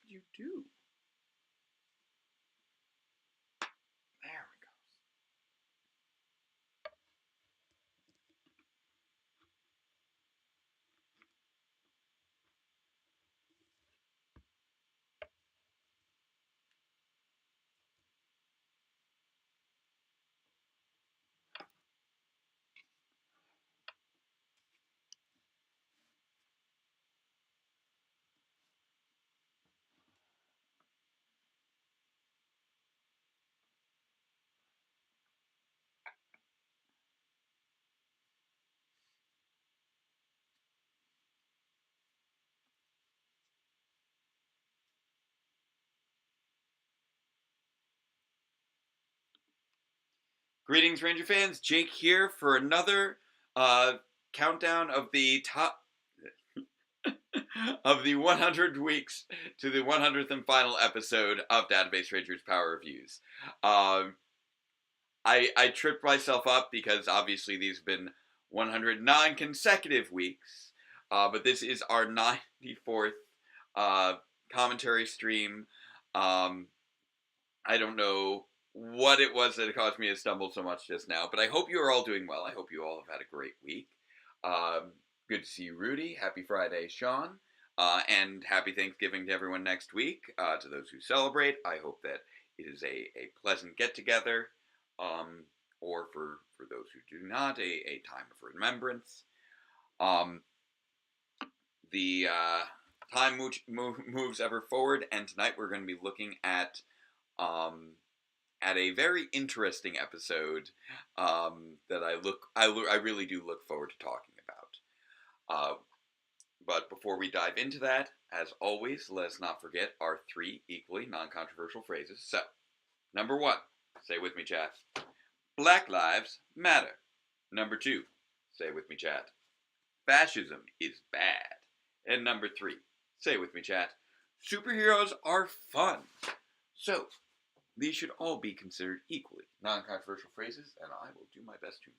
did you do? There we go. Greetings, Ranger fans. Jake here for another countdown of the top of the 100 weeks to the 100th and final episode of Database Rangers Power Reviews. I tripped myself up because obviously these have been 109 consecutive weeks, but this is our 94th commentary stream. I don't know what it was that caused me to stumble so much just now, but I hope you are all doing well. I hope you all have had a great week. Good to see you, Rudy. Happy Friday, Sean. And happy Thanksgiving to everyone next week. To those who celebrate, I hope that it is a pleasant get-together, or for those who do not, a time of remembrance. The time moves ever forward, and tonight we're going to be looking at a very interesting episode that I really do look forward to talking about. But before we dive into that, as always, let's not forget our 3 equally non-controversial phrases. So, number 1, say with me, chat. Black lives matter. Number 2, say with me, chat. Fascism is bad. And number 3, say with me, chat. Superheroes are fun. So, these should all be considered equally non-controversial phrases, and I will do my best to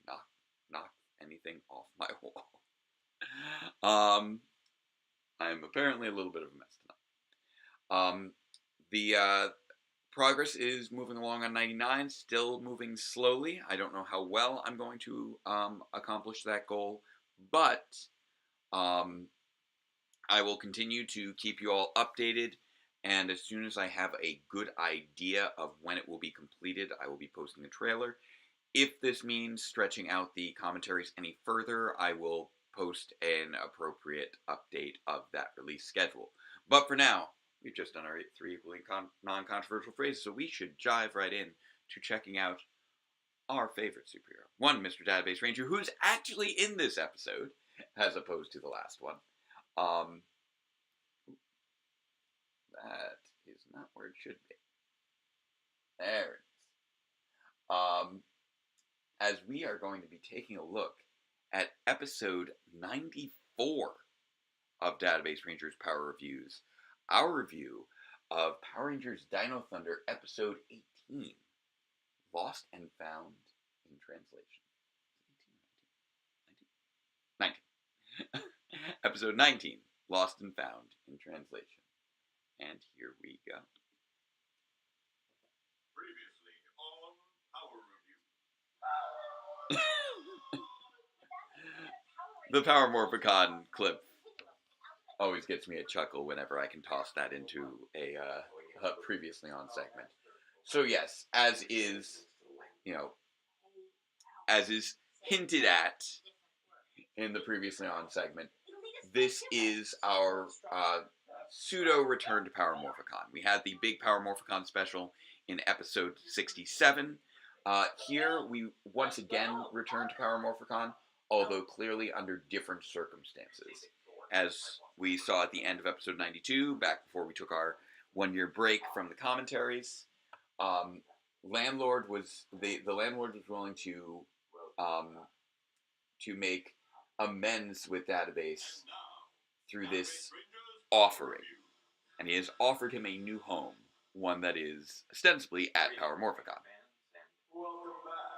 knock anything off my wall. I'm apparently a little bit of a mess tonight. The progress is moving along on 99, still moving slowly. I don't know how well I'm going to accomplish that goal, but I will continue to keep you all updated, and as soon as I have a good idea of when it will be completed, I will be posting a trailer. If this means stretching out the commentaries any further, I will post an appropriate update of that release schedule. But for now, we've just done our 3 equally non-controversial phrases, so we should dive right in to checking out our favorite superhero. One, Mr. Database Ranger, who's actually in this episode, as opposed to the last one. That is not where it should be. There it is. As we are going to be taking a look at episode 94 of Database Rangers Power Reviews, our review of Power Rangers Dino Thunder episode 18, Lost and Found in Translation. 19. Episode 19, Lost and Found in Translation. And here we go. Previously on Power Review. The Power Morphicon clip always gets me a chuckle whenever I can toss that into a previously on segment. So yes, as is hinted at in the previously on segment, this is our pseudo return to Power Morphicon. We had the big Power Morphicon special in episode 67. Here we once again return to Power Morphicon, although clearly under different circumstances. As we saw at the end of episode 92, back before we took our 1-year break from the commentaries, the landlord was willing to make amends with Database through this offering, and he has offered him a new home, one that is ostensibly at Power Morphicon. Welcome back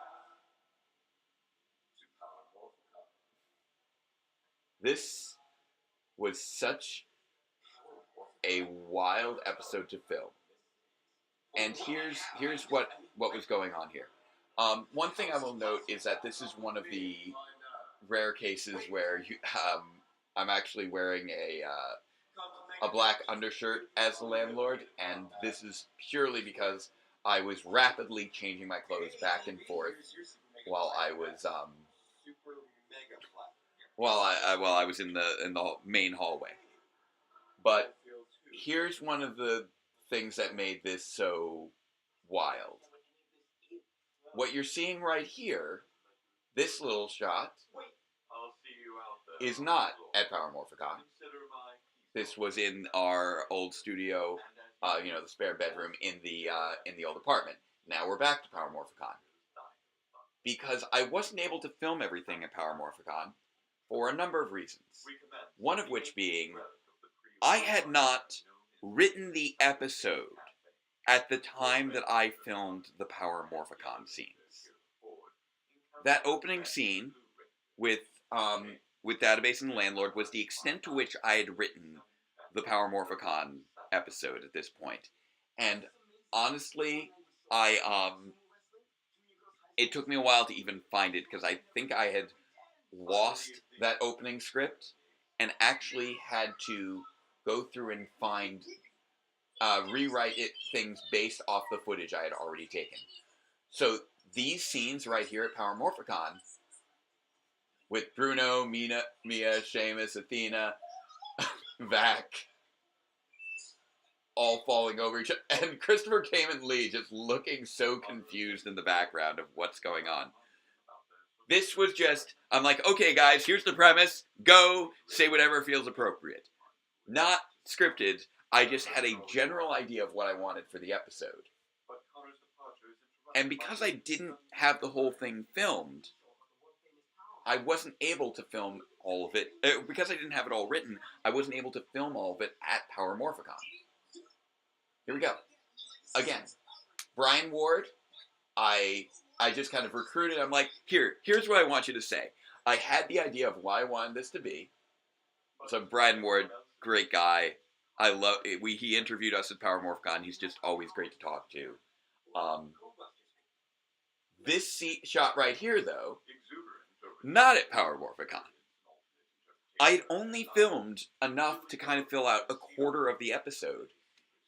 to Power Morphicon. This was such a wild episode to film. And here's what was going on here. One thing I will note is that this is one of the rare cases where I'm actually wearing a black undershirt as the landlord, and this is purely because I was rapidly changing my clothes back and forth while I was while I was in the main hallway. But here's one of the things that made this so wild. What you're seeing right here, this little shot, is not at Power Morphicon. This was in our old studio, the spare bedroom in the old apartment. Now we're back to Power Morphicon. Because I wasn't able to film everything at Power Morphicon for a number of reasons. One of which being, I had not written the episode at the time that I filmed the Power Morphicon scenes. That opening scene with Database and the Landlord was the extent to which I had written the Power Morphicon episode at this point. And honestly, it took me a while to even find it, because I think I had lost that opening script and actually had to go through and find, rewrite things based off the footage I had already taken. So these scenes right here at Power Morphicon, with Bruno, Mia, Seamus, Athena, Vac, all falling over each other, and Christopher Kamen Lee just looking so confused in the background of what's going on. This was just, I'm like, okay guys, here's the premise, go, say whatever feels appropriate. Not scripted, I just had a general idea of what I wanted for the episode. And because I didn't have the whole thing filmed, I wasn't able to film all of it. Because I didn't have it all written, I wasn't able to film all of it at Power Morphicon. Here we go. Again, Brian Ward, I just kind of recruited. I'm like, here's what I want you to say. I had the idea of what I wanted this to be. So Brian Ward, great guy. I love it. He interviewed us at Power Morphicon. He's just always great to talk to. This shot right here, though, not at Power Morphicon. I had only filmed enough to kind of fill out a quarter of the episode.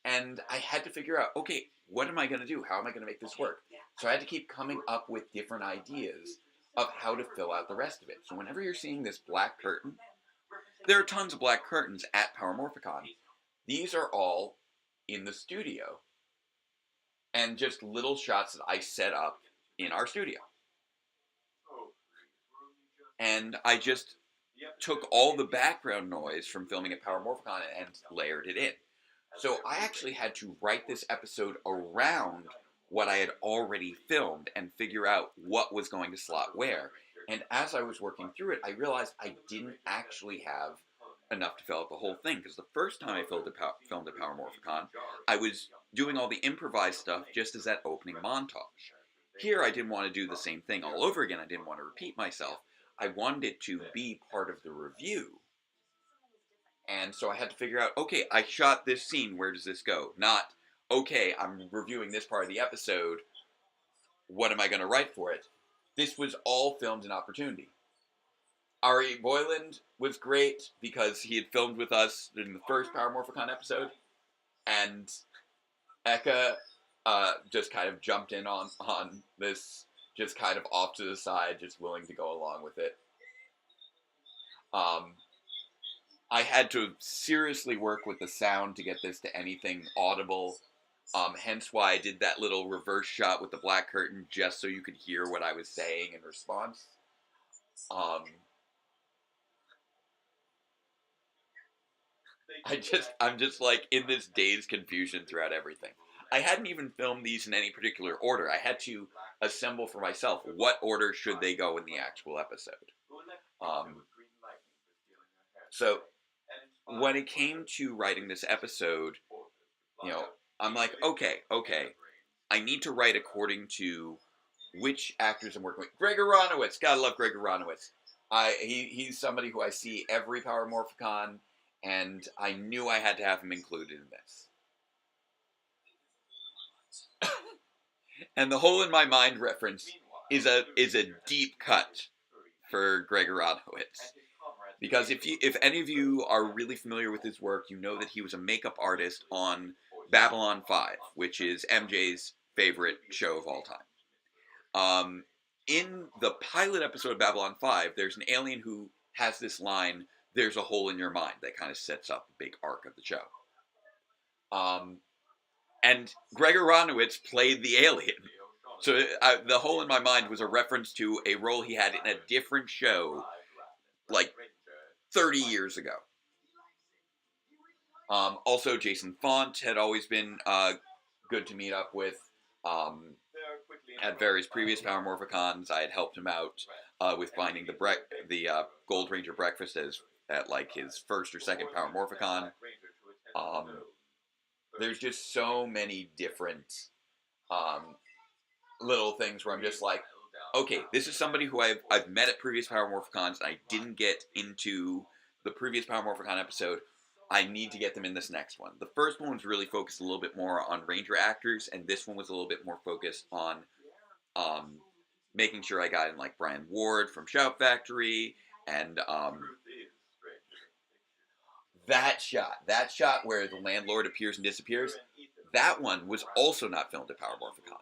And I had to figure out, okay, what am I going to do? How am I going to make this work? So I had to keep coming up with different ideas of how to fill out the rest of it. So whenever you're seeing this black curtain, there are tons of black curtains at Power Morphicon. These are all in the studio. And just little shots that I set up in our studio. And I just took all the background noise from filming at Power Morphicon and layered it in. So I actually had to write this episode around what I had already filmed and figure out what was going to slot where. And as I was working through it, I realized I didn't actually have enough to fill out the whole thing. Because the first time I filmed at Power Morphicon, I was doing all the improvised stuff just as that opening montage. Here I didn't want to do the same thing all over again. I didn't want to repeat myself. I wanted it to be part of the review. And so I had to figure out, okay, I shot this scene, where does this go? Not, okay, I'm reviewing this part of the episode, what am I going to write for it? This was all filmed in Opportunity. Ari Boyland was great because he had filmed with us in the first Power Morphicon episode, and Eka just kind of jumped in on this, just kind of off to the side, just willing to go along with it. I had to seriously work with the sound to get this to anything audible, hence why I did that little reverse shot with the black curtain, just so you could hear what I was saying in response. I'm just like in this dazed confusion throughout everything. I hadn't even filmed these in any particular order. I had to assemble for myself what order should they go in the actual episode. So when it came to writing this episode, I'm like, okay, I need to write according to which actors I'm working with. Gregor Ronowitz, gotta love Gregor Ronowitz. He's somebody who I see every Power Morphicon, and I knew I had to have him included in this. And the hole in my mind reference is a deep cut for Gregor Rodowitz. Because if any of you are really familiar with his work, you know that he was a makeup artist on Babylon 5, which is MJ's favorite show of all time. In the pilot episode of Babylon 5, there's an alien who has this line, "There's a hole in your mind," that kind of sets up the big arc of the show. And Gregor Rodowitz played the alien. So the hole in my mind was a reference to a role he had in a different show, like 30 years ago. Also, Jason Font had always been good to meet up with. At various previous Power Morphicons, I had helped him out with finding the Gold Ranger breakfast at like his first or second Power Morphicon. There's just so many different little things where I'm just like, okay, this is somebody who I've met at previous Power Morphicons, and I didn't get into the previous Power Morphicon episode. I need to get them in this next one. The first one was really focused a little bit more on Ranger actors, and this one was a little bit more focused on making sure I got in like Brian Ward from Shout Factory, and that shot where the landlord appears and disappears, that one was also not filmed at Power Morphicon.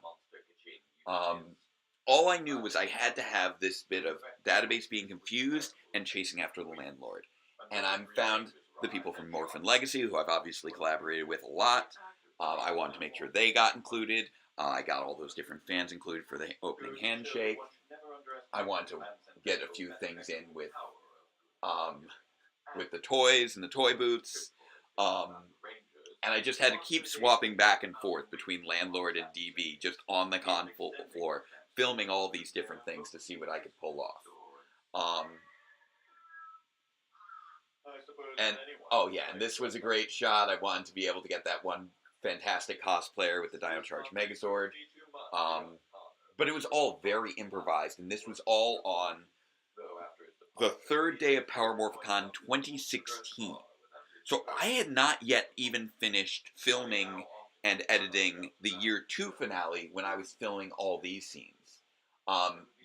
All I knew was I had to have this bit of database being confused and chasing after the landlord. And I found the people from Morphin Legacy, who I've obviously collaborated with a lot. I wanted to make sure they got included. I got all those different fans included for the opening handshake. I wanted to get a few things in with the toys and the toy booths. And I just had to keep swapping back and forth between Landlord and DB, just on the con floor, filming all these different things to see what I could pull off. And this was a great shot. I wanted to be able to get that one fantastic cosplayer with the Dino Charge Megazord. But it was all very improvised, and this was all on the third day of Power Morphicon 2016. So I had not yet even finished filming and editing the Year 2 finale when I was filming all these scenes.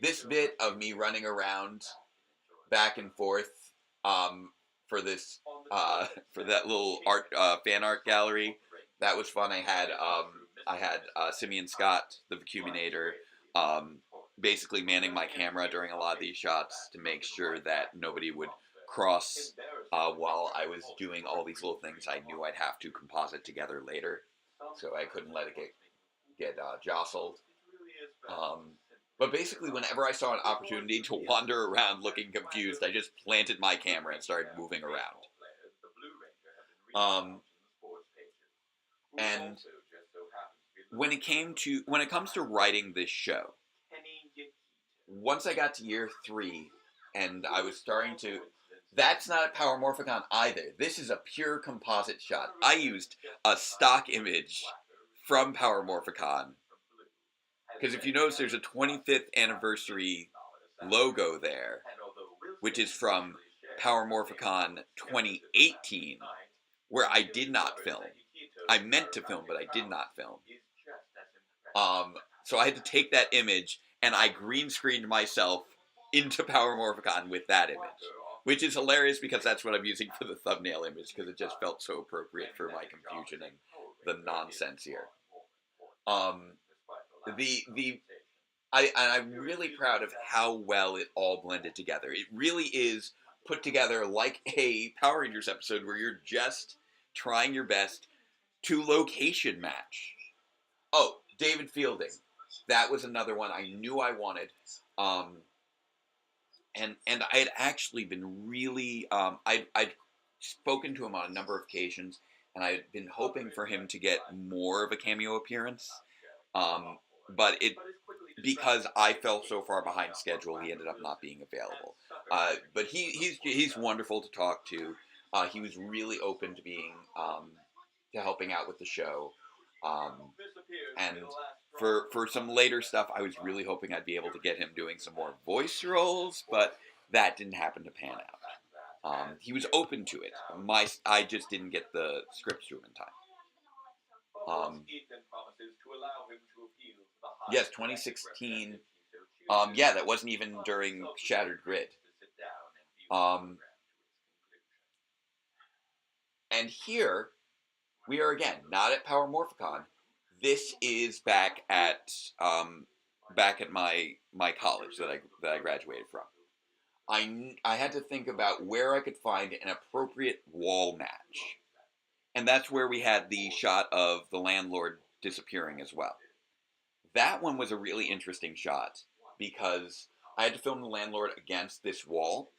This bit of me running around back and forth for this for that little fan art gallery, that was fun. I had Simeon Scott, the Vacuuminator, basically manning my camera during a lot of these shots to make sure that nobody would cross while I was doing all these little things I knew I'd have to composite together later, so I couldn't let it get jostled. But basically, whenever I saw an opportunity to wander around looking confused, I just planted my camera and started moving around. And when it comes to writing this show, once I got to Year 3, and I was starting to... That's not a Power Morphicon either. This is a pure composite shot. I used a stock image from Power Morphicon. Because if you notice, there's a 25th anniversary logo there, which is from Power Morphicon 2018, where I did not film. I meant to film, but I did not film. So I had to take that image, and I green screened myself into Power Morphicon with that image. Which is hilarious because that's what I'm using for the thumbnail image, because it just felt so appropriate for my confusion and the nonsense here. I'm really proud of how well it all blended together. It really is put together like a Power Rangers episode where you're just trying your best to location match. Oh, David Fielding. That was another one I knew I wanted. And I had actually been really, I'd spoken to him on a number of occasions, and I had been hoping for him to get more of a cameo appearance. But because I fell so far behind schedule, he ended up not being available. But he's wonderful to talk to. He was really open to to helping out with the show. And for some later stuff, I was really hoping I'd be able to get him doing some more voice roles, but that didn't happen to pan out. He was open to it. I just didn't get the scripts to him in time. Ethan promises to allow him to appeal to the high Yes, 2016. Yeah, that wasn't even during Shattered Grid. And here we are again, not at Power Morphicon. This is back at my college that I graduated from. I had to think about where I could find an appropriate wall match. And that's where we had the shot of the landlord disappearing as well. That one was a really interesting shot because I had to film the landlord against this wall,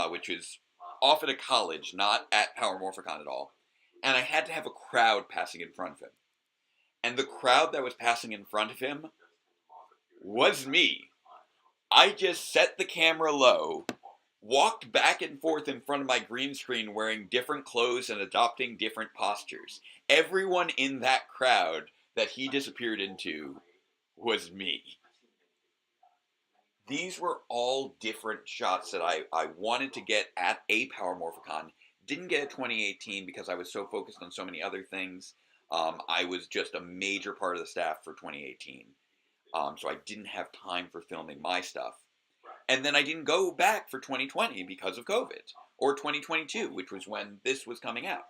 which is off at a college, not at Power Morphicon at all. And I had to have a crowd passing in front of him. And the crowd that was passing in front of him was me. I just set the camera low, walked back and forth in front of my green screen wearing different clothes and adopting different postures. Everyone in that crowd that he disappeared into was me. These were all different shots that I wanted to get at a Power Morphicon. Didn't get at 2018 because I was so focused on so many other things. I was just a major part of the staff for 2018. So I didn't have time for filming my stuff. And then I didn't go back for 2020 because of COVID. Or 2022, which was when this was coming out.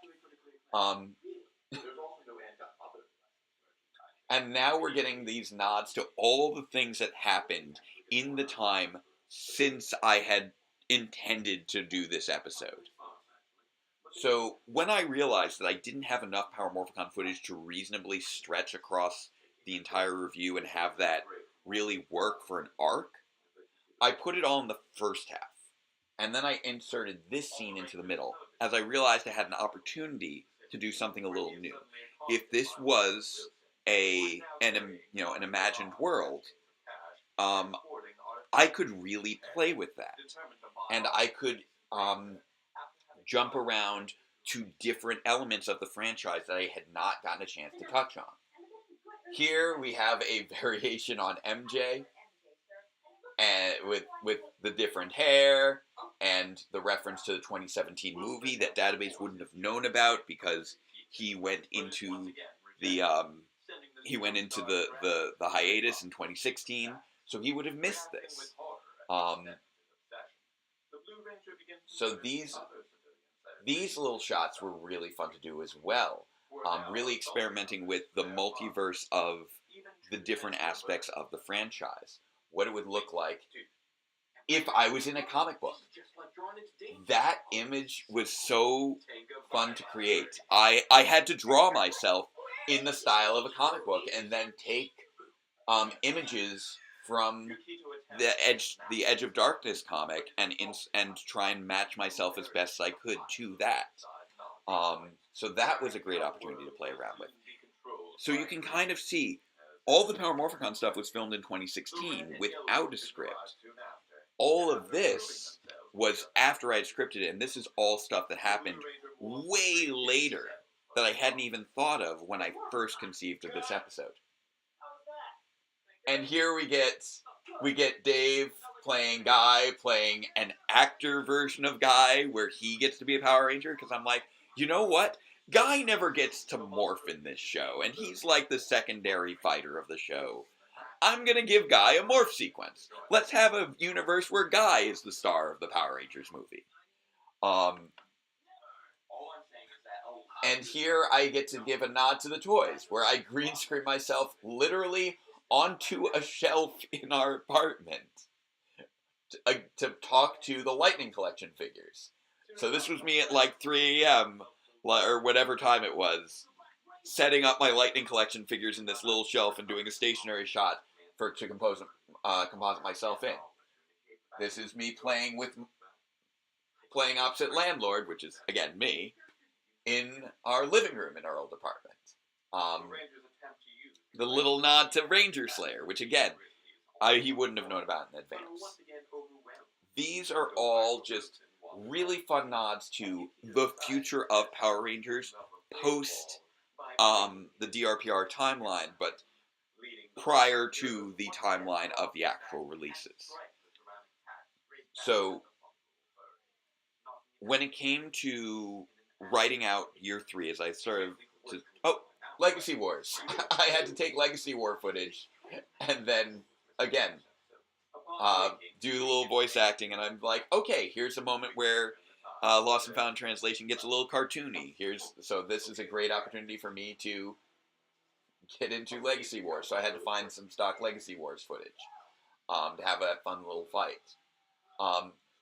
And now we're getting these nods to all the things that happened in the time since I had intended to do this episode. So when I realized that I didn't have enough Power Morphicon footage to reasonably stretch across the entire review and have that really work for an arc, I put it all in the first half. And then I inserted this scene into the middle, as I realized I had an opportunity to do something a little new. If this was an imagined world, I could really play with that. And I could jump around to different elements of the franchise that I had not gotten a chance to touch on. Here we have a variation on MJ, and with the different hair and the reference to the 2017 movie that Database wouldn't have known about because he went into the hiatus in 2016, so he would have missed this. So these little shots were really fun to do as well. Really experimenting with the multiverse of the different aspects of the franchise. What it would look like if I was in a comic book. That image was so fun to create. I had to draw myself in the style of a comic book and then take images from the Edge of Darkness comic and try and match myself as best I could to that. So that was a great opportunity to play around with. So you can kind of see all the Power Morphicon stuff was filmed in 2016 without a script. All of this was after I had scripted it, and this is all stuff that happened way later that I hadn't even thought of when I first conceived of this episode. And here we get Dave playing Guy, playing an actor version of Guy, where he gets to be a Power Ranger, because I'm like, you know what? Guy never gets to morph in this show, and he's like the secondary fighter of the show. I'm gonna give Guy a morph sequence. Let's have a universe where Guy is the star of the Power Rangers movie. And here I get to give a nod to the toys, where I green screen myself literally onto a shelf in our apartment to talk to the Lightning Collection figures. So this was me at like 3 a.m. or whatever time it was, setting up my Lightning Collection figures in this little shelf and doing a stationary shot to composite myself in. This is me playing opposite Landlord, which is, again, me, in our living room in our old apartment. The little nod to Ranger Slayer, which, again, he wouldn't have known about in advance. These are all just really fun nods to the future of Power Rangers post the DRPR timeline, but prior to the timeline of the actual releases. So when it came to writing out year 3, as I started to Legacy Wars, I had to take Legacy War footage and then again do the little voice acting, and I'm like, okay, here's a moment where Lost and Found Translation gets a little cartoony. So this is a great opportunity for me to get into Legacy Wars. So I had to find some stock Legacy Wars footage to have that fun little fight.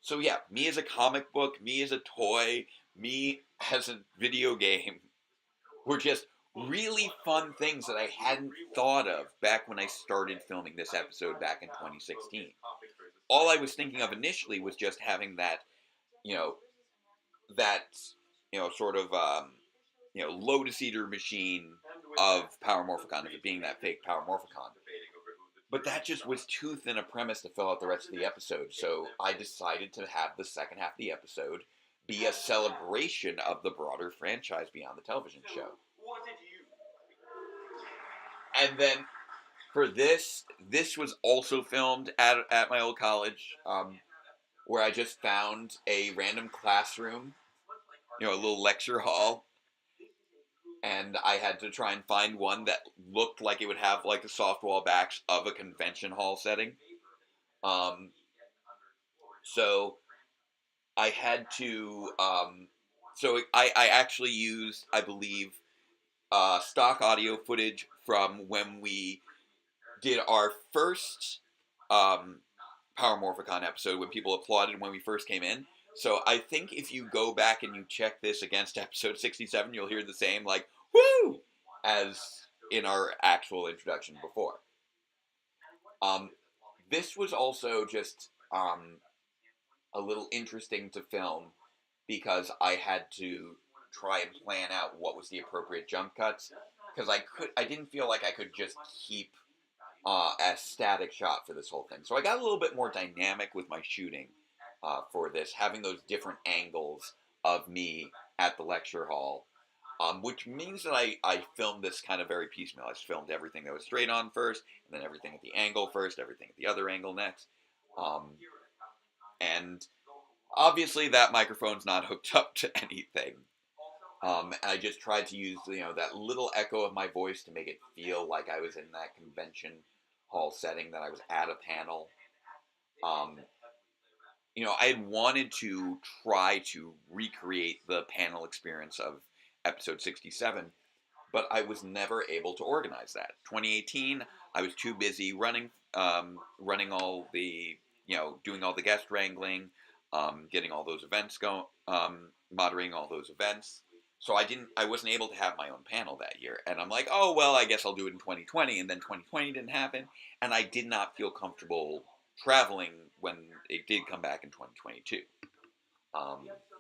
So yeah, me as a comic book, me as a toy, me as a video game were just really fun things that I hadn't thought of back when I started filming this episode back in 2016. All I was thinking of initially was just having that, you know, sort of, Lotus Eater machine of Power Morphicon, of it being that fake Power Morphicon. But that just was too thin a premise to fill out the rest of the episode, so I decided to have the second half of the episode be a celebration of the broader franchise beyond the television show. And then for this was also filmed at my old college, where I just found a random classroom, a little lecture hall, and I had to try and find one that looked like it would have like the soft wall backs of a convention hall setting. So I had to, I actually used, I believe, stock audio footage from when we did our first Power Morphicon episode, when people applauded when we first came in. So I think if you go back and you check this against episode 67, you'll hear the same, like, woo, as in our actual introduction before. This was also just a little interesting to film because I had to try and plan out what was the appropriate jump cuts, because I didn't feel like I could just keep a static shot for this whole thing. So I got a little bit more dynamic with my shooting for this, having those different angles of me at the lecture hall, which means that I filmed this kind of very piecemeal. I filmed everything that was straight on first, and then everything at the angle first, everything at the other angle next. And obviously that microphone's not hooked up to anything. And I just tried to use, that little echo of my voice to make it feel like I was in that convention hall setting, that I was at a panel. I had wanted to try to recreate the panel experience of episode 67, but I was never able to organize that. 2018, I was too busy running all the, doing all the guest wrangling, getting all those events going, moderating all those events. So I wasn't able to have my own panel that year. And I'm like, oh, well, I guess I'll do it in 2020. And then 2020 didn't happen. And I did not feel comfortable traveling when it did come back in 2022.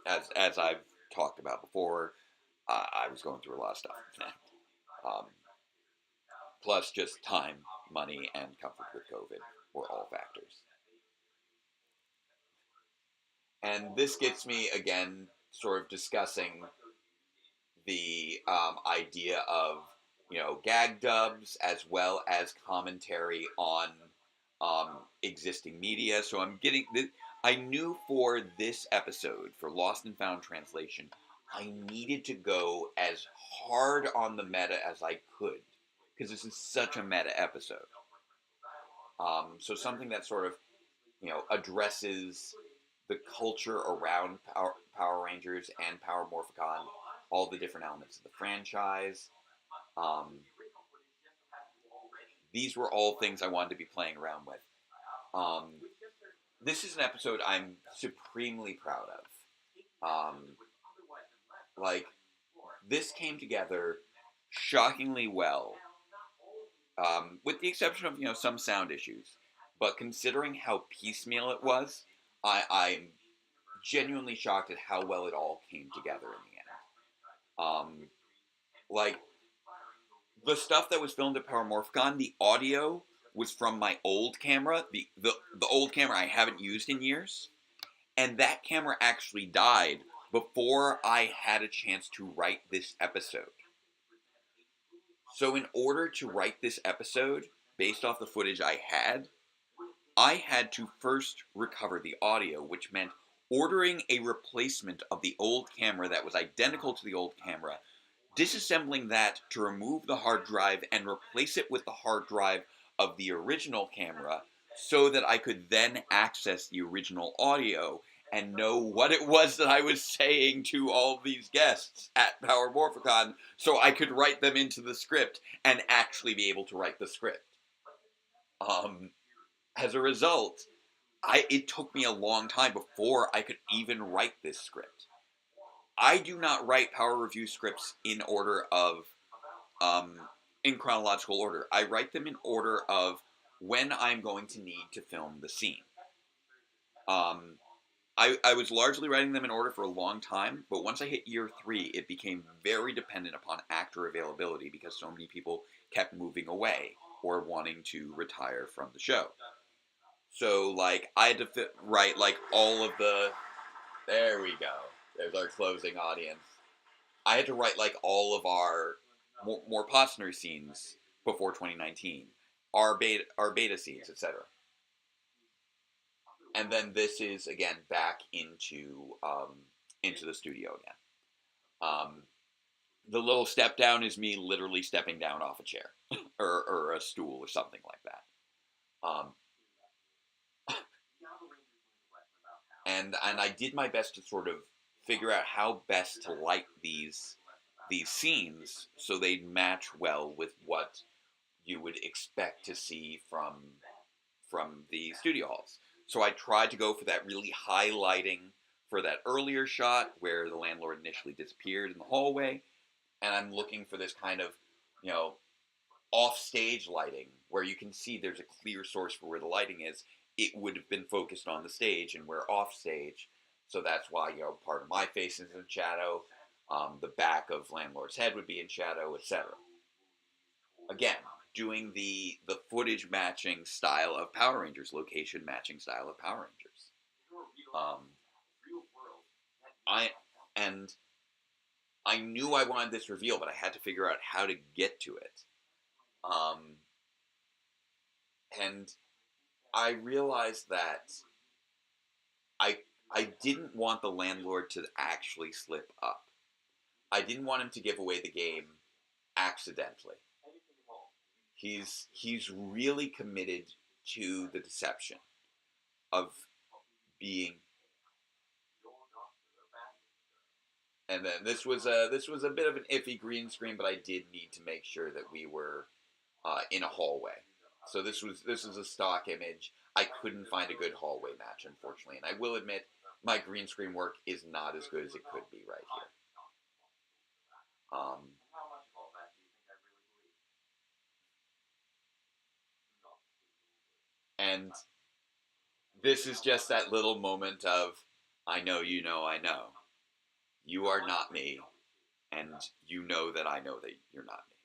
As I've talked about before, I was going through a lot of stuff. Plus just time, money, and comfort with COVID were all factors. And this gets me, again, sort of discussing the idea of, gag dubs as well as commentary on existing media. So I knew for this episode, for Lost and Found Translation, I needed to go as hard on the meta as I could, because this is such a meta episode. So something that sort of, addresses the culture around Power Rangers and Power Morphicon, all the different elements of the franchise. These were all things I wanted to be playing around with. This is an episode I'm supremely proud of. This came together shockingly well, with the exception of, some sound issues. But considering how piecemeal it was, I'm genuinely shocked at how well it all came together in the end. The stuff that was filmed at Power Morphicon, the audio was from my old camera, the old camera I haven't used in years, and that camera actually died before I had a chance to write this episode. So in order to write this episode, based off the footage I had to first recover the audio, which meant ordering a replacement of the old camera that was identical to the old camera, disassembling that to remove the hard drive and replace it with the hard drive of the original camera so that I could then access the original audio and know what it was that I was saying to all these guests at Power Morphicon so I could write them into the script and actually be able to write the script. As a result, it took me a long time before I could even write this script. I do not write Power Review scripts in order of, in chronological order. I write them in order of when I'm going to need to film the scene. I was largely writing them in order for a long time, but once I hit year 3, it became very dependent upon actor availability because so many people kept moving away or wanting to retire from the show. So, like, I had to write, like, all of the... There we go. There's our closing audience. I had to write, like, all of our more Posner scenes before 2019. Our beta scenes, etc. And then this is, again, back into the studio again. The little step down is me literally stepping down off a chair or a stool or something like that. And I did my best to sort of figure out how best to light these scenes so they'd match well with what you would expect to see from the studio halls. So I tried to go for that really high lighting for that earlier shot where the landlord initially disappeared in the hallway, and I'm looking for this kind of, off-stage lighting where you can see there's a clear source for where the lighting is. It would have been focused on the stage, and we're off-stage, so that's why, part of my face is in shadow, the back of landlord's head would be in shadow, etc. Again, doing the footage matching style of Power Rangers, location matching style of Power Rangers. I knew I wanted this reveal, but I had to figure out how to get to it. And I realized that I didn't want the landlord to actually slip up. I didn't want him to give away the game accidentally. He's really committed to the deception of being. And then this was a bit of an iffy green screen, but I did need to make sure that we were in a hallway. So this was a stock image. I couldn't find a good hallway match, unfortunately, and I will admit my green screen work is not as good as it could be right here. And this is just that little moment of, I know you know I know. You are not me, and you know that I know that you're not me.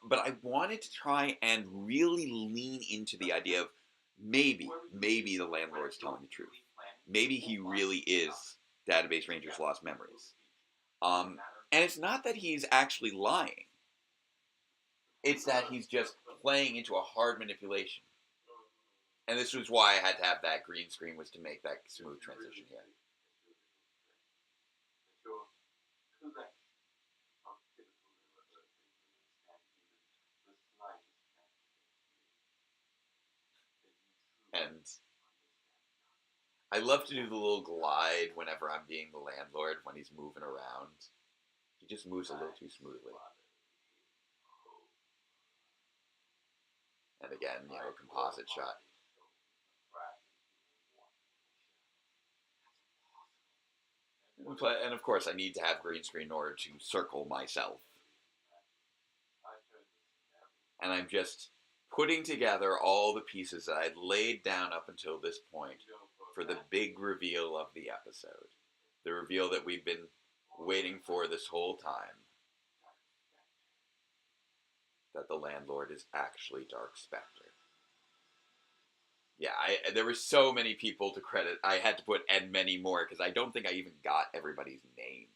But I wanted to try and really lean into the idea of maybe the landlord's telling the truth. Maybe he really is Database Rangers Lost Memories. And it's not that he's actually lying. It's that he's just playing into a hard manipulation. And this was why I had to have that green screen, was to make that smooth transition here. And I love to do the little glide whenever I'm being the landlord when he's moving around. He just moves a little too smoothly. And again, composite shot. And of course, I need to have green screen in order to circle myself. And I'm just putting together all the pieces that I'd laid down up until this point for the big reveal of the episode. The reveal that we've been waiting for this whole time. That the landlord is actually Dark Spectre. Yeah, there were so many people to credit. I had to put and many more because I don't think I even got everybody's name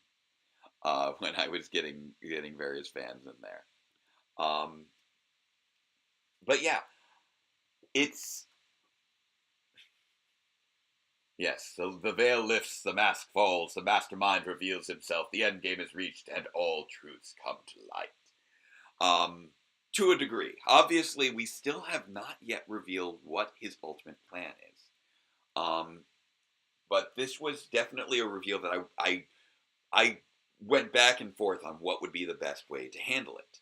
when I was getting various fans in there. But yeah, it's Yes, so the veil lifts, the mask falls, the mastermind reveals himself, the end game is reached, and all truths come to light. To a degree. Obviously, we still have not yet revealed what his ultimate plan is. But this was definitely a reveal that I went back and forth on what would be the best way to handle it.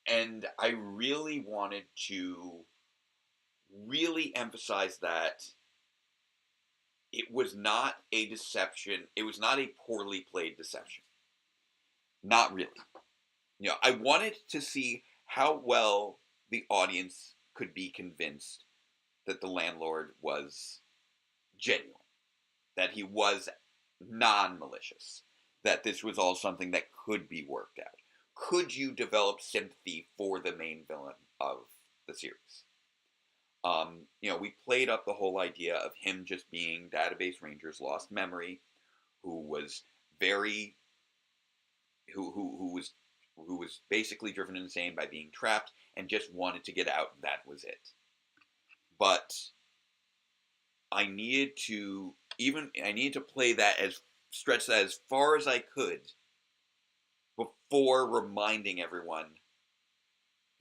And I really wanted to really emphasize that it was not a deception. It was not a poorly played deception. Not really. I wanted to see how well the audience could be convinced that the landlord was genuine, that he was non-malicious, that this was all something that could be worked out. Could you develop sympathy for the main villain of the series? We played up the whole idea of him just being Database Ranger's lost memory, who was who was basically driven insane by being trapped and just wanted to get out. That was it. But I needed to play that stretch that as far as I could before reminding everyone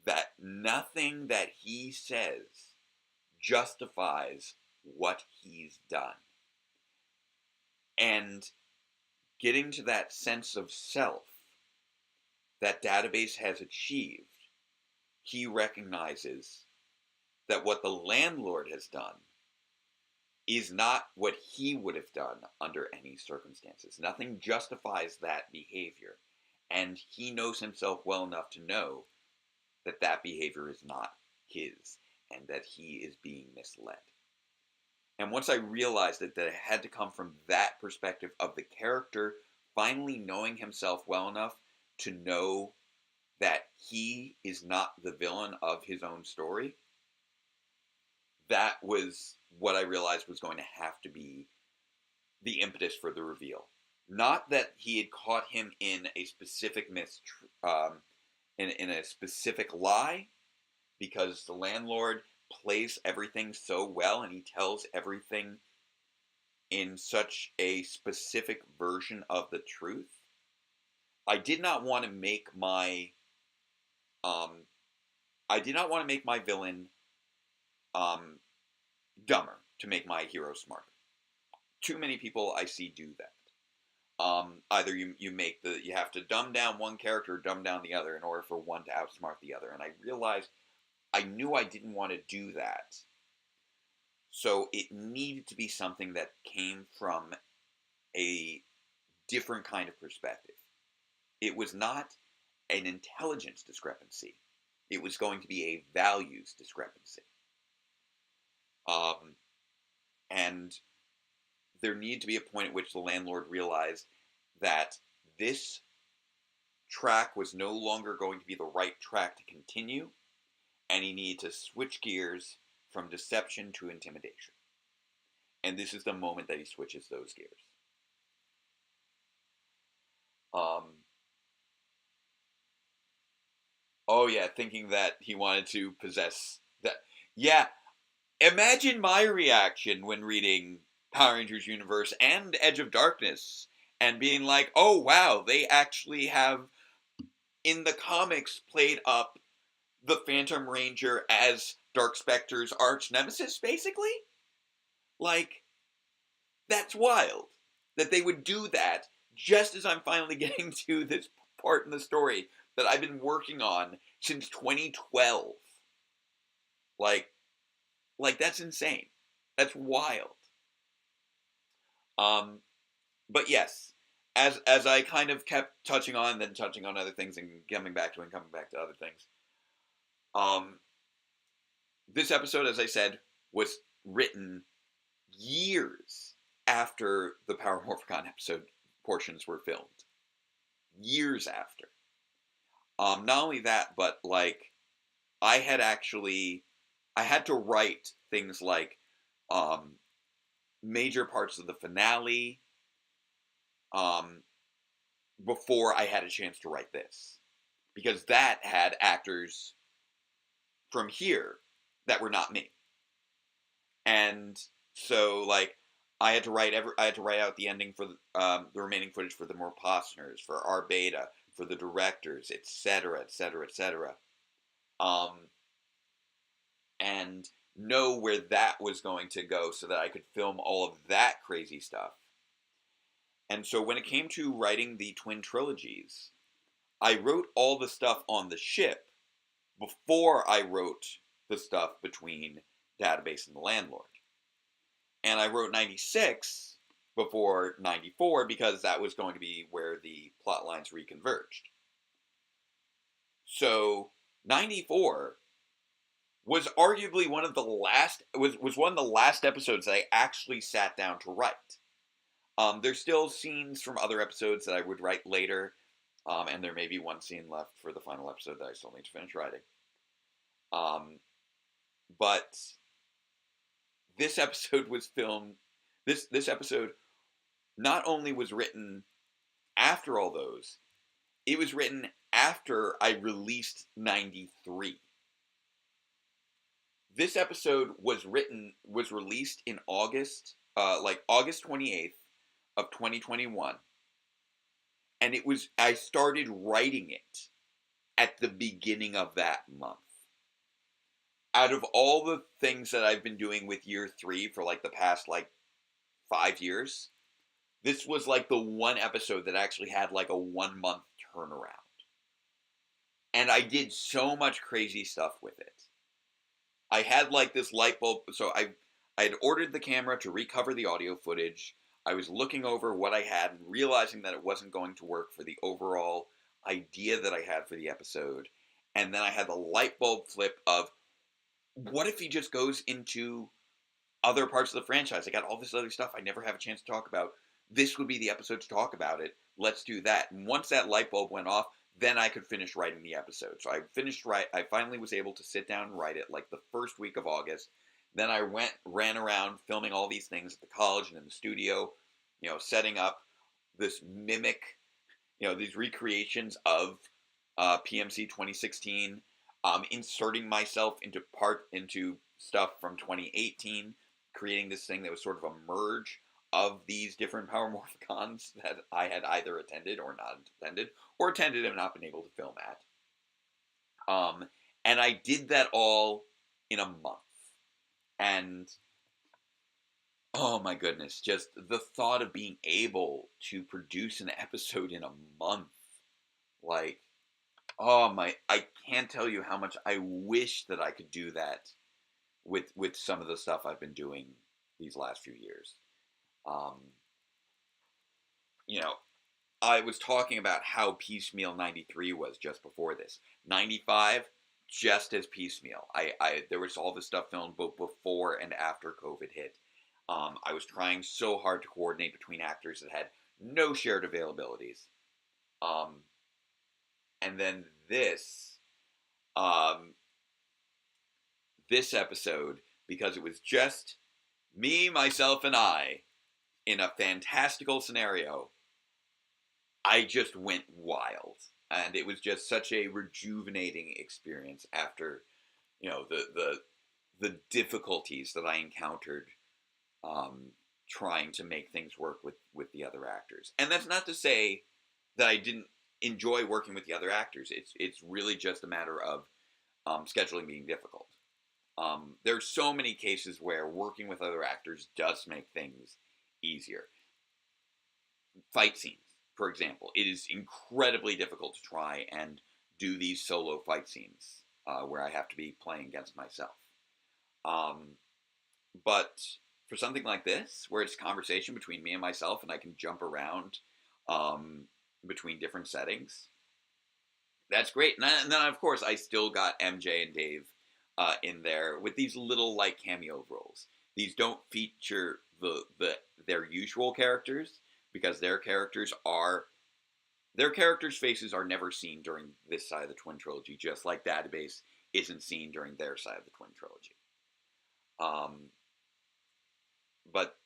that nothing that he says justifies what he's done. And getting to that sense of self that Database has achieved, he recognizes that what the landlord has done is not what he would have done under any circumstances. Nothing justifies that behavior. And he knows himself well enough to know that that behavior is not his and that he is being misled. And once I realized that it had to come from that perspective of the character finally knowing himself well enough to know that he is not the villain of his own story, that was what I realized was going to have to be the impetus for the reveal. Not that he had caught him in a specific in a specific lie, because the landlord plays everything so well and he tells everything in such a specific version of the truth. I did not want to make my villain dumber to make my hero smarter. Too many people I see do that. Either you have to dumb down one character or dumb down the other in order for one to outsmart the other. And I realized I knew I didn't want to do that. So it needed to be something that came from a different kind of perspective. It was not an intelligence discrepancy. It was going to be a values discrepancy. And there needed to be a point at which the landlord realized that this track was no longer going to be the right track to continue, and he needed to switch gears from deception to intimidation. And this is the moment that he switches those gears. Oh yeah, thinking that he wanted to possess that. Yeah, imagine my reaction when reading Power Rangers Universe and Edge of Darkness and being like, oh wow, they actually have, in the comics, played up the Phantom Ranger as Dark Spectre's arch nemesis, basically? Like, that's wild. That they would do that just as I'm finally getting to this part in the story that I've been working on since 2012. Like that's insane. That's wild. But yes, as I kind of kept touching on, then touching on other things and coming back to other things. This episode, as I said, was written years after the Power Morphicon episode portions were filmed. Years after. Not only that, but like, I had to write things like major parts of the finale before I had a chance to write this. Because that had actors from here that were not me. And So like I had to write out the ending for the remaining footage for the Morphicons, for our beta, for the directors, etc., etc., etc. Um, and know where that was going to go so that I could film all of that crazy stuff. And so when it came to writing the Twin Trilogies, I wrote all the stuff on the ship before I wrote the stuff between Database and the Landlord. And I wrote 96 before 94 because that was going to be where the plot lines reconverged. So 94 was arguably one of the last episodes that I actually sat down to write. There's still scenes from other episodes that I would write later, and there may be one scene left for the final episode that I still need to finish writing. But this episode was filmed. This episode not only was written after all those, it was written after I released 93. This episode was released in August, August 28th of 2021. And I started writing it at the beginning of that month. Out of all the things that I've been doing with year 3 for like the past 5 years, this was like the one episode that actually had like a 1-month turnaround. And I did so much crazy stuff with it. I had like this light bulb. So I had ordered the camera to recover the audio footage. I was looking over what I had and realizing that it wasn't going to work for the overall idea that I had for the episode. And then I had the light bulb flip of, what if he just goes into other parts of the franchise? I got all this other stuff I never have a chance to talk about. This would be the episode to talk about it. Let's do that. And once that light bulb went off, then I could finish writing the episode. So I finally was able to sit down and write it like the first week of August. Then I ran around filming all these things at the college and in the studio, setting up this mimic, these recreations of PMC 2016, inserting myself into stuff from 2018, creating this thing that was sort of a merge of these different Power Morphicons that I had either attended or not attended, or attended and not been able to film at. And I did that all in a month. And oh my goodness, just the thought of being able to produce an episode in a month, I can't tell you how much I wish that I could do that with some of the stuff I've been doing these last few years. I was talking about how piecemeal 93 was just before this. 95, just as piecemeal. There was all this stuff filmed both before and after COVID hit. I was trying so hard to coordinate between actors that had no shared availabilities. And then this episode, because it was just me, myself, and I in a fantastical scenario, I just went wild. And it was just such a rejuvenating experience after, the difficulties that I encountered trying to make things work with the other actors. And that's not to say that I didn't enjoy working with the other actors. It's really just a matter of scheduling being difficult. There's so many cases where working with other actors does make things easier. Fight scenes, for example. It is incredibly difficult to try and do these solo fight scenes where I have to be playing against myself. But for something like this, where it's a conversation between me and myself and I can jump around between different settings, that's great. And then, of course, I still got MJ and Dave in there with these little cameo roles. These don't feature their usual characters, because their characters' faces are never seen during this side of the Twin Trilogy, just like Database isn't seen during their side of the Twin Trilogy. But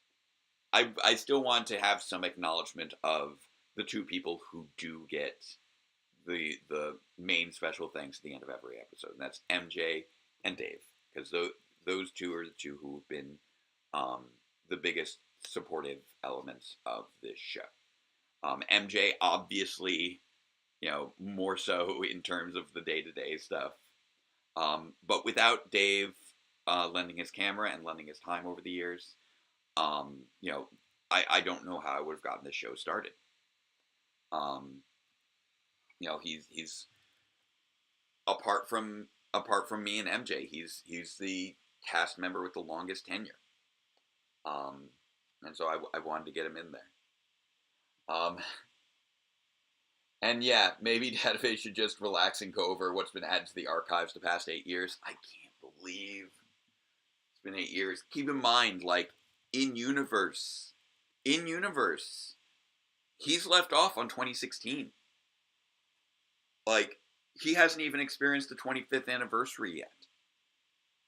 I still want to have some acknowledgement of the two people who do get the main special thanks at the end of every episode, and that's MJ and Dave, because those two are the two who have been the biggest supportive elements of this show. MJ, obviously, more so in terms of the day-to-day stuff. But without Dave lending his camera and lending his time over the years, I don't know how I would have gotten this show started. He's apart from me and MJ, he's the cast member with the longest tenure. And so I wanted to get him in there. And yeah, maybe Database should just relax and go over what's been added to the archives the past 8 years. I can't believe it's been 8 years. Keep in mind, like, in universe, he's left off on 2016. Like, he hasn't even experienced the 25th anniversary yet.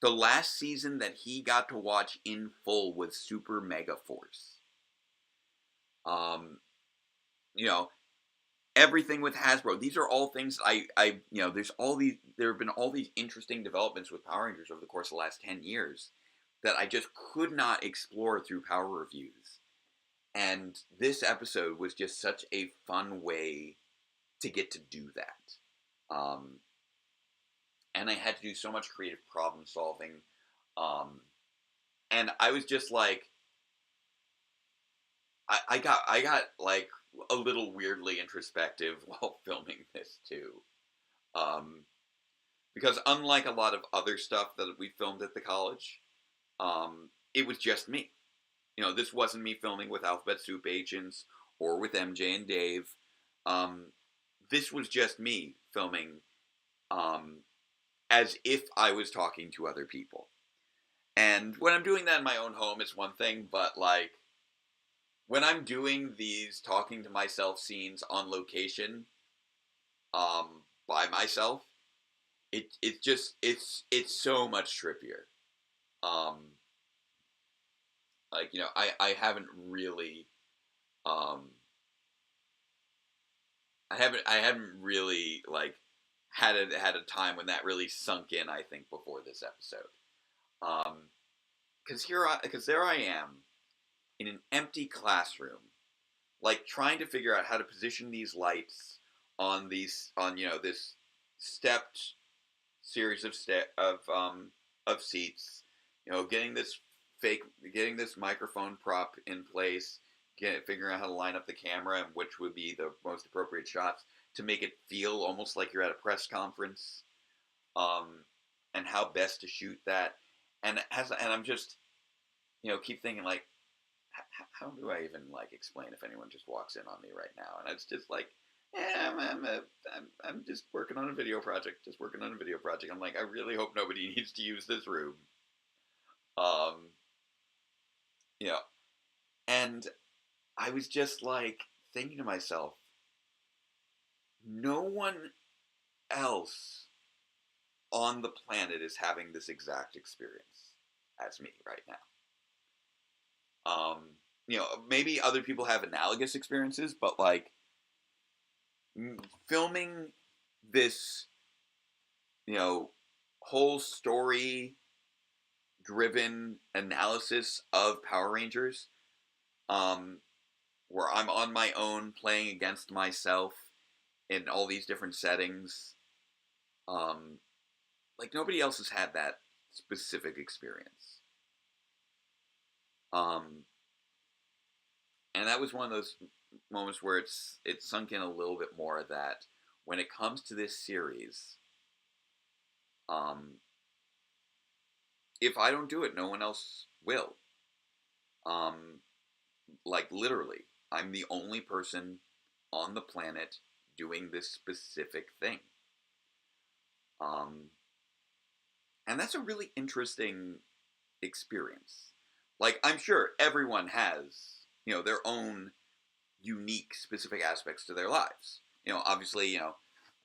The last season that he got to watch in full was Super Mega Force. Everything with Hasbro. These are all things there have been all these interesting developments with Power Rangers over the course of the last 10 years that I just could not explore through Power Reviews. And this episode was just such a fun way to get to do that. And I had to do so much creative problem solving. And I was just like, I got like a little weirdly introspective while filming this too. Because unlike a lot of other stuff that we filmed at the college, it was just me. This wasn't me filming with Alphabet Soup agents or with MJ and Dave. This was just me filming as if I was talking to other people. And when I'm doing that in my own home, it's one thing, but like, when I'm doing these talking to myself scenes on location, by myself, it's so much trippier. I haven't really, I haven't really like had a time when that really sunk in. I think before this episode, because there I am in an empty classroom, like trying to figure out how to position these lights on this stepped series of seats, getting this microphone prop in place, figuring out how to line up the camera and which would be the most appropriate shots to make it feel almost like you're at a press conference, and how best to shoot that, and I'm just keep thinking like, how do I even like explain if anyone just walks in on me right now? And it's just like, I'm just working on a video project. I'm like, I really hope nobody needs to use this room. And I was just like thinking to myself, no one else on the planet is having this exact experience as me right now. Maybe other people have analogous experiences, but like filming this, whole story driven analysis of Power Rangers, where I'm on my own playing against myself in all these different settings. Like nobody else has had that specific experience. And that was one of those moments where it sunk in a little bit more that when it comes to this series, if I don't do it, no one else will. Like literally, I'm the only person on the planet doing this specific thing. And that's a really interesting experience. Like, I'm sure everyone has, their own unique, specific aspects to their lives. Obviously,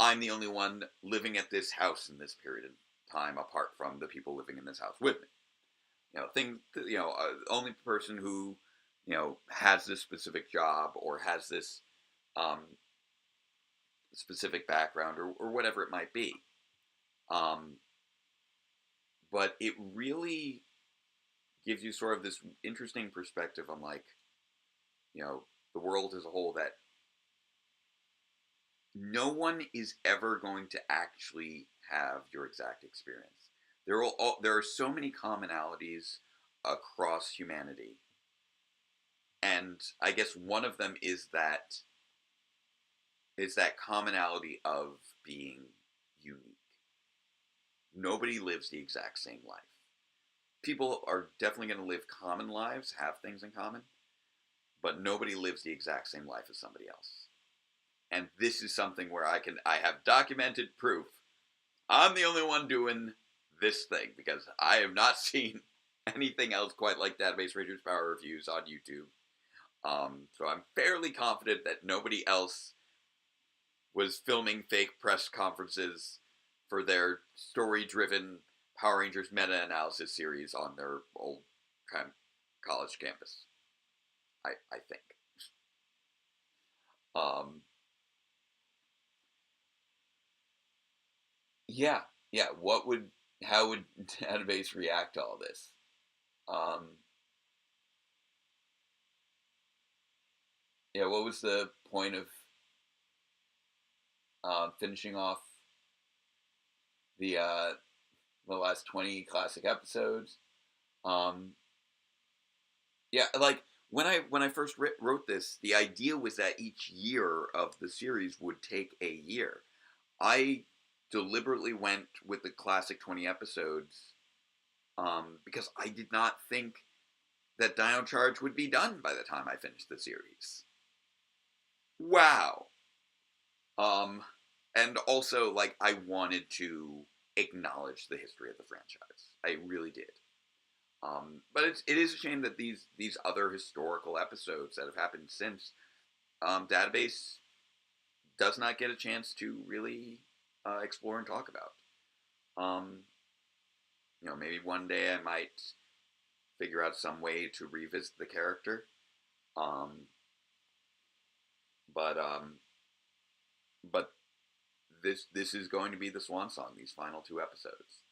I'm the only one living at this house in this period of time, apart from the people living in this house with me. Only person who, has this specific job or has this specific background or whatever it might be. But it really gives you sort of this interesting perspective on, like, the world as a whole, that no one is ever going to actually have your exact experience. There are so many commonalities across humanity, and I guess one of them is that commonality of being unique. Nobody lives the exact same life. People are definitely going to live common lives, have things in common, but nobody lives the exact same life as somebody else. And this is something where I have documented proof. I'm the only one doing this thing, because I have not seen anything else quite like Database Rangers Power Reviews on YouTube. So I'm fairly confident that nobody else was filming fake press conferences for their story-driven Power Rangers meta-analysis series on their old college campus. I think. Yeah. How would Database react to all this? What was the point of finishing off the last 20 classic episodes? Like, when I first wrote this, the idea was that each year of the series would take a year. I deliberately went with the classic 20 episodes because I did not think that Dino Charge would be done by the time I finished the series. Wow. And also, like, I wanted to acknowledge the history of the franchise. I really did. But it is a shame that these other historical episodes that have happened since Database does not get a chance to really explore and talk about. Maybe one day I might figure out some way to revisit the character. But this is going to be the swan song, these final 2 episodes.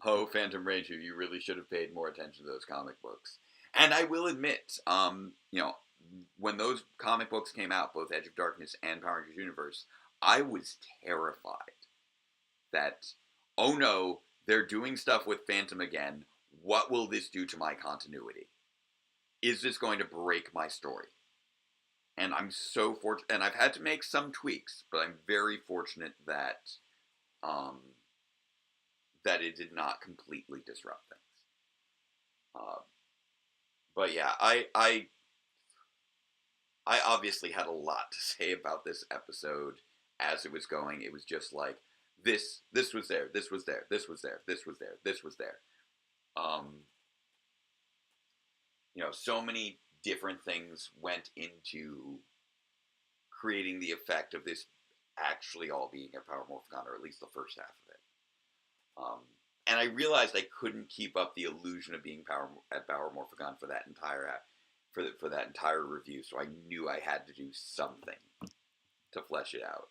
Oh, Phantom Ranger, you really should have paid more attention to those comic books. And I will admit, when those comic books came out, both Edge of Darkness and Power Rangers Universe, I was terrified that, oh no, they're doing stuff with Phantom again. What will this do to my continuity? Is this going to break my story? And I'm so fortunate, and I've had to make some tweaks, but I'm very fortunate that that it did not completely disrupt things. But yeah, I obviously had a lot to say about this episode as it was going. It was just like, this was there, this was there, this was there, this was there, this was there. So many different things went into creating the effect of this actually all being a Power Morphicon, or at least the first half of it. And I realized I couldn't keep up the illusion of being Power Morphicon for that entire for that entire review, so I knew I had to do something to flesh it out.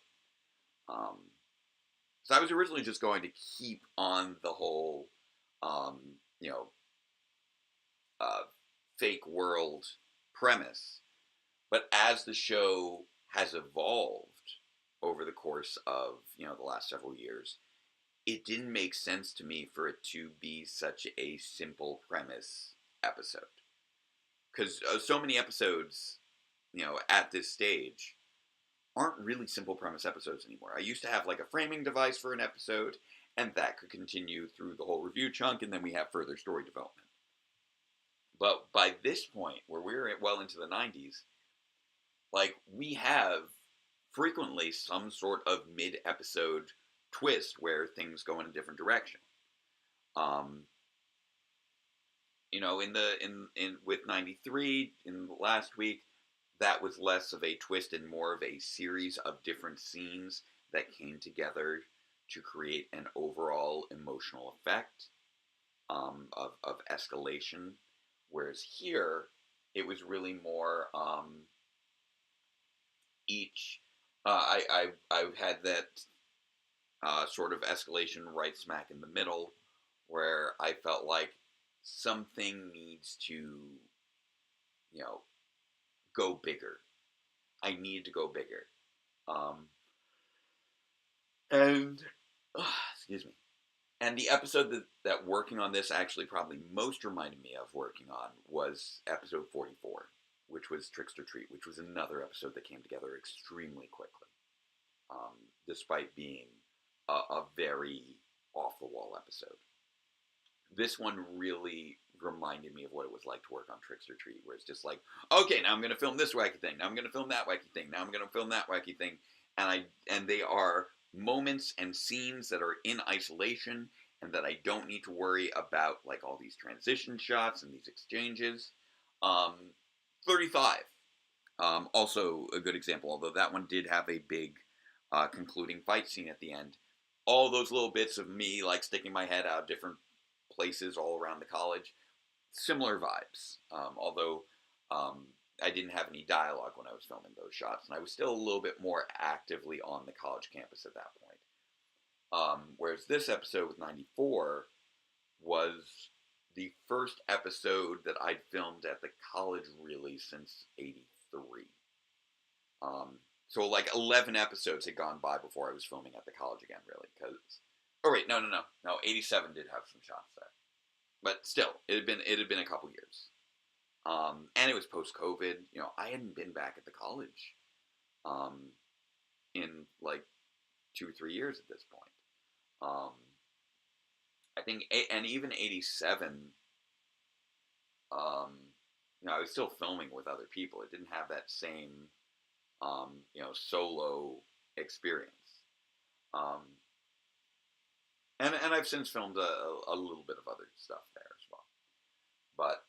So I was originally just going to keep on the whole, fake world premise, but as the show has evolved over the course of the last several years, it didn't make sense to me for it to be such a simple premise episode. Because so many episodes, at this stage, aren't really simple premise episodes anymore. I used to have like a framing device for an episode, and that could continue through the whole review chunk, and then we have further story development. But by this point, where we're well into the 90s, like, we have frequently some sort of mid-episode twist where things go in a different direction. With 93 in the last week, that was less of a twist and more of a series of different scenes that came together to create an overall emotional effect of escalation. Whereas here, it was really more each. I've had that sort of escalation right smack in the middle, where I felt like something needs to, go bigger. I need to go bigger. Um, and, excuse me. And the episode that working on this actually probably most reminded me of working on was episode 44, which was Trickster Treat, which was another episode that came together extremely quickly, despite being a very off-the-wall episode. This one really reminded me of what it was like to work on Trickster Treat, where it's just like, okay, now I'm going to film this wacky thing, now I'm going to film that wacky thing, now I'm going to film that wacky thing, and they are moments and scenes that are in isolation and that I don't need to worry about, like all these transition shots and these exchanges. 35, also a good example, although that one did have a big concluding fight scene at the end. All those little bits of me like sticking my head out different places all around the college, similar vibes. Although I didn't have any dialogue when I was filming those shots, and I was still a little bit more actively on the college campus at that point. Whereas this episode with 94 was the first episode that I'd filmed at the college really since 83. So like 11 episodes had gone by before I was filming at the college again, really. Oh wait, no, 87 did have some shots there, but still, it had been a couple years. And it was post-COVID. I hadn't been back at the college in like 2 or 3 years at this point. I think, and even 87, I was still filming with other people. It didn't have that same, solo experience. And I've since filmed a little bit of other stuff there as well. But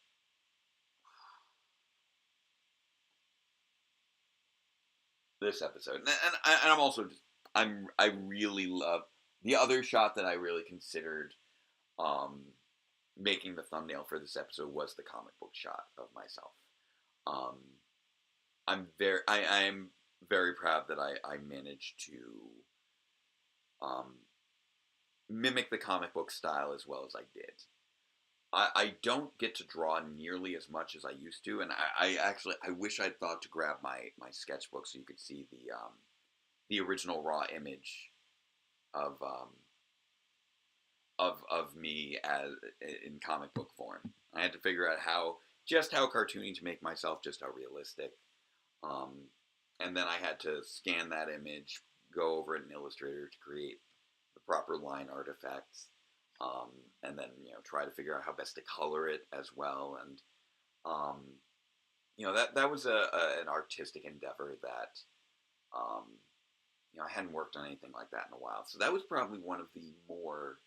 this episode, and I'm also just, I really love the other shot that I really considered making the thumbnail for this episode was the comic book shot of myself. I'm very proud that I managed to mimic the comic book style as well as I did. I don't get to draw nearly as much as I used to, and I wish I'd thought to grab my sketchbook so you could see the original raw image of me as in comic book form. I had to figure out how cartoony to make myself, just how realistic. And then I had to scan that image, go over it in Illustrator to create the proper line artifacts, and then try to figure out how best to color it as well. And that was an artistic endeavor that I hadn't worked on anything like that in a while. So that was probably one of the more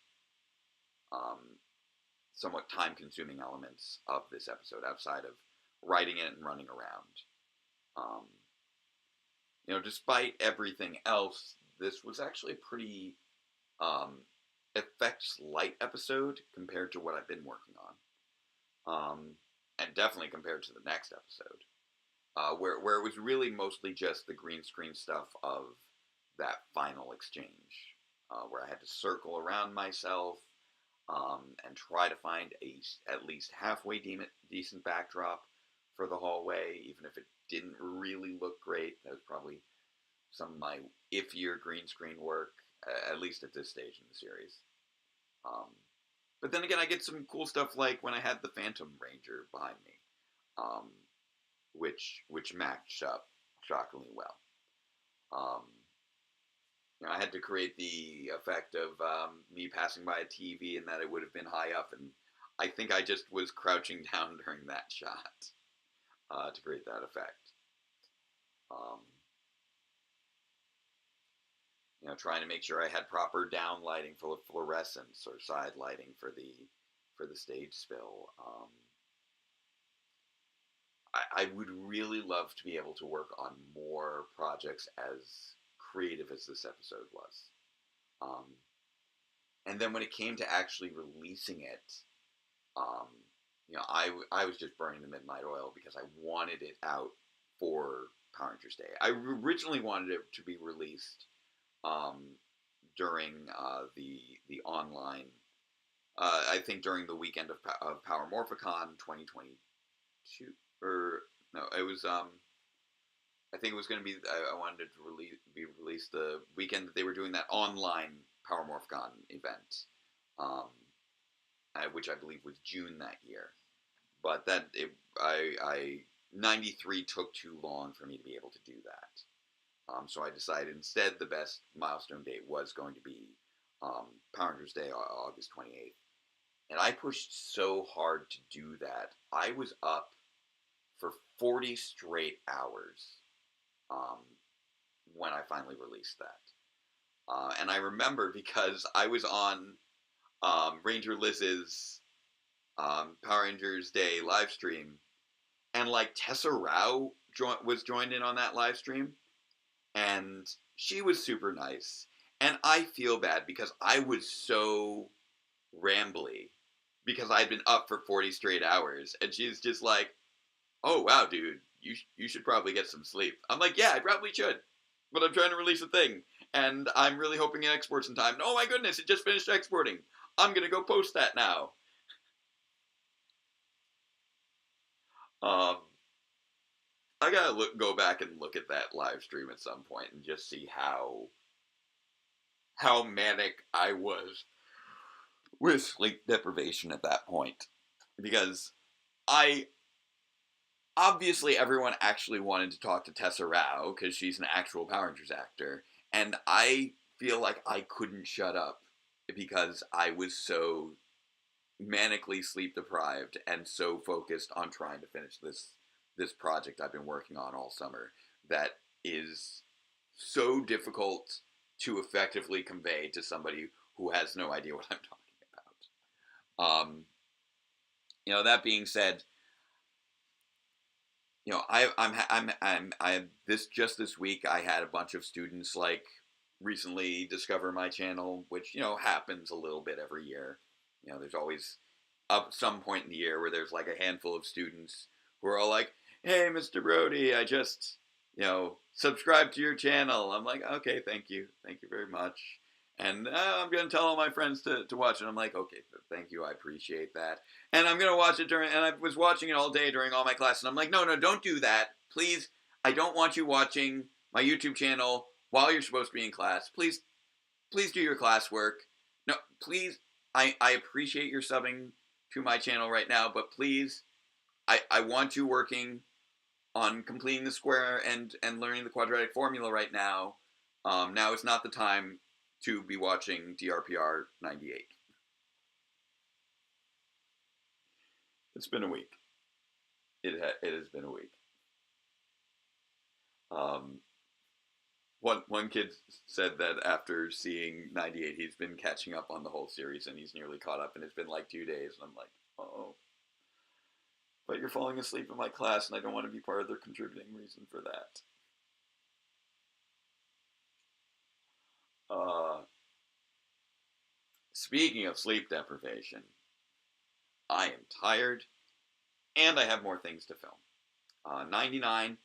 somewhat time-consuming elements of this episode, outside of writing it and running around. Despite everything else, this was actually a pretty effects light episode compared to what I've been working on, and definitely compared to the next episode, where it was really mostly just the green screen stuff of that final exchange, where I had to circle around myself and try to find at least halfway decent backdrop for the hallway, even if it didn't really look great. That was probably some of my iffier green screen work, at least at this stage in the series. But then again, I get some cool stuff like when I had the Phantom Ranger behind me, which matched up shockingly well. I had to create the effect of me passing by a TV and that it would have been high up, and I think I just was crouching down during that shot to create that effect. Trying to make sure I had proper down lighting for fluorescence or side lighting for the stage spill. I would really love to be able to work on more projects as creative as this episode was. And then when it came to actually releasing it, I was just burning the midnight oil because I wanted it out for Power Rangers Day. I originally wanted it to be released during the online. I think during the weekend of Power Morphicon 2022, or no, it was I think it was going to be. I wanted it to be released the weekend that they were doing that online Power Morphicon event, um, which I believe was June that year. But I 93 took too long for me to be able to do that. So I decided instead the best milestone date was going to be Power Rangers Day, August 28th. And I pushed so hard to do that. I was up for 40 straight hours um, when I finally released that. And I remember because I was on Ranger Liz's Power Rangers Day live stream, and like Tessa Rao was joined in on that live stream, and she was super nice. And I feel bad because I was so rambly because I'd been up for 40 straight hours, and she's just like, "Oh wow, dude, you should probably get some sleep." I'm like, "Yeah, I probably should, but I'm trying to release a thing, and I'm really hoping it exports in time. And oh my goodness, it just finished exporting. I'm gonna go post that now." Um, I gotta go back and look at that live stream at some point and just see how manic I was with sleep deprivation at that point, because I obviously everyone actually wanted to talk to Tessa Rao because she's an actual Power Rangers actor, and I feel like I couldn't shut up because I was so manically sleep deprived and so focused on trying to finish this project I've been working on all summer that is so difficult to effectively convey to somebody who has no idea what I'm talking about. That being said, I'm this week I had a bunch of students like recently discover my channel, which happens a little bit every year. There's always up some point in the year where there's like a handful of students who are all like, "Hey, Mr. Brody, I just subscribe to your channel." I'm like, "Okay, thank you very much." And I'm going to tell all my friends to watch it. I'm like, "Okay, thank you, I appreciate that." And I'm going to watch it and I was watching it all day during all my classes. And I'm like, no, don't do that. Please, I don't want you watching my YouTube channel while you're supposed to be in class. Please do your classwork. No, please, I appreciate your subbing to my channel right now, but please, I want you working on completing the square and learning the quadratic formula right now. Now is not the time to be watching DRPR 98. It's been a week. It has been a week. One kid said that after seeing 98, he's been catching up on the whole series and he's nearly caught up, and it's been like 2 days. And I'm like, "Oh, but you're falling asleep in my class, and I don't want to be part of the contributing reason for that." Speaking of sleep deprivation, I am tired, and I have more things to film. 99,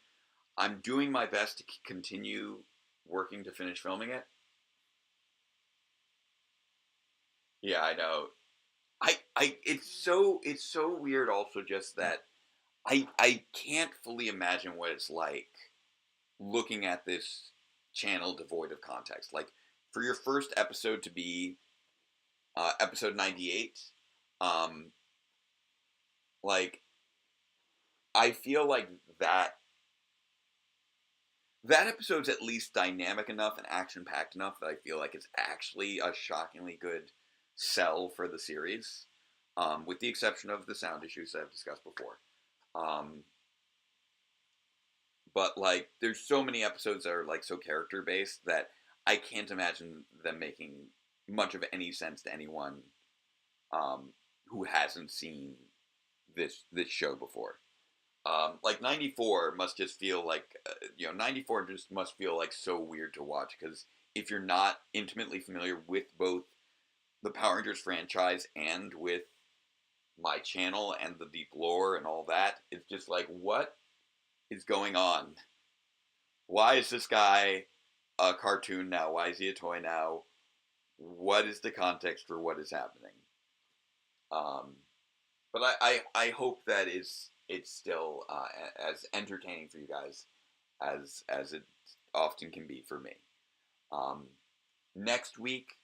I'm doing my best to continue working to finish filming it. Yeah, I know. It's so weird also just that I can't fully imagine what it's like looking at this channel devoid of context. Like, for your first episode to be episode 98, like, I feel like that episode's at least dynamic enough and action-packed enough that I feel like it's actually a shockingly good sell for the series, with the exception of the sound issues that I've discussed before. But, like, there's so many episodes that are, like, so character-based that I can't imagine them making much of any sense to anyone who hasn't seen this show before. Like 94 must just feel like 94 just must feel like so weird to watch, because if you're not intimately familiar with both the Power Rangers franchise and with my channel and the deep lore and all that, it's just like, what is going on? Why is this guy a cartoon now? Why is he a toy now? what is the context for what is happening. But I hope that it's still as entertaining for you guys as it often can be for me. Next week,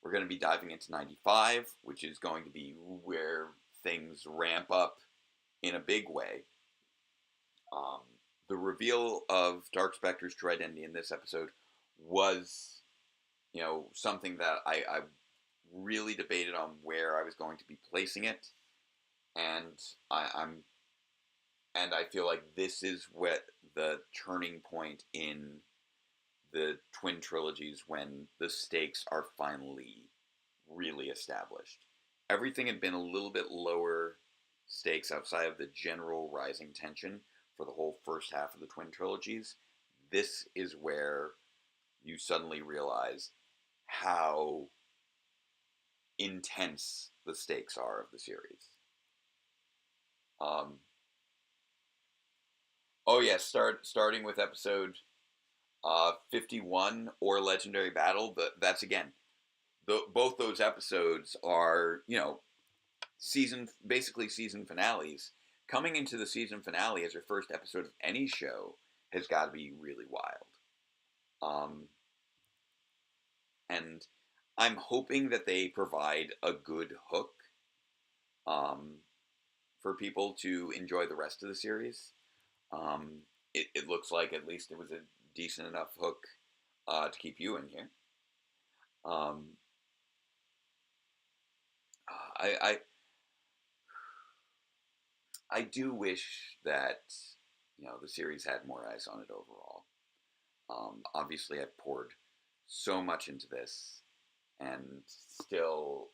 we're going to be diving into 95, which is going to be where things ramp up in a big way. The reveal of Dark Spectre's true identity in this episode was, something that I really debated on where I was going to be placing it, and I feel like this is what the turning point in the Twin Trilogies when the stakes are finally really established. Everything had been a little bit lower stakes outside of the general rising tension for the whole first half of the Twin Trilogies. This is where you suddenly realize how intense the stakes are of the series. Starting with episode 51 or Legendary Battle. That's again, both those episodes are basically season finales. Coming into the season finale as your first episode of any show has got to be really wild. And I'm hoping that they provide a good hook for people to enjoy the rest of the series. It looks like at least it was a decent enough hook to keep you in here. I do wish that the series had more eyes on it overall. Obviously, I've poured so much into this, and still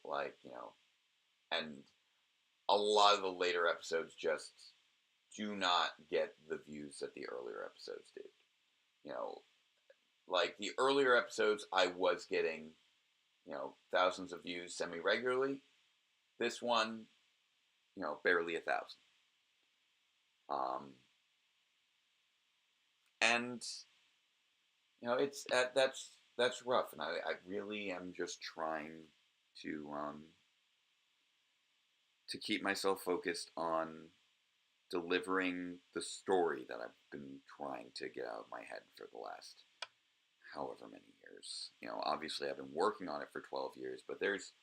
and a lot of the later episodes just do not get the views that the earlier episodes did. Like the earlier episodes, I was getting thousands of views semi-regularly. This one, barely 1,000. And it's that's rough, and I really am just trying to keep myself focused on delivering the story that I've been trying to get out of my head for the last however many years. Obviously I've been working on it for 12 years, but there's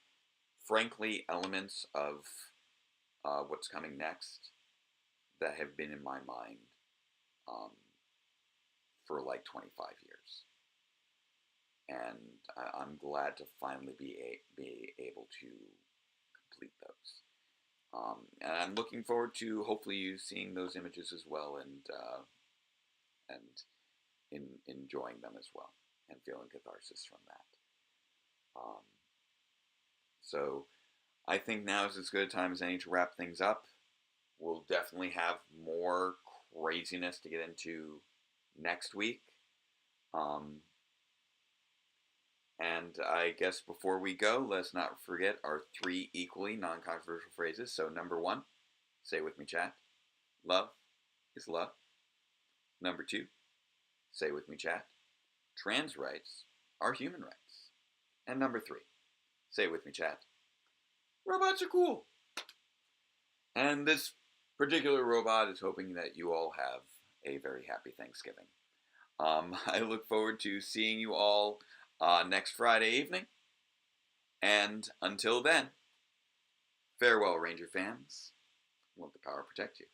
frankly elements of what's coming next that have been in my mind for like 25 years. And I'm glad to finally be able to complete those. And I'm looking forward to hopefully you seeing those images as well, and enjoying them as well, and feeling catharsis from that. So I think now is as good a time as any to wrap things up. We'll definitely have more craziness to get into next week. And I guess before we go, let's not forget our 3 equally non-controversial phrases. So number 1, say with me, chat, love is love. Number 2, say with me, chat, trans rights are human rights. And number 3, say with me, chat, robots are cool. And this particular robot is hoping that you all have a very happy Thanksgiving. I look forward to seeing you all next Friday evening. And until then, farewell, Ranger fans. Let the power protect you.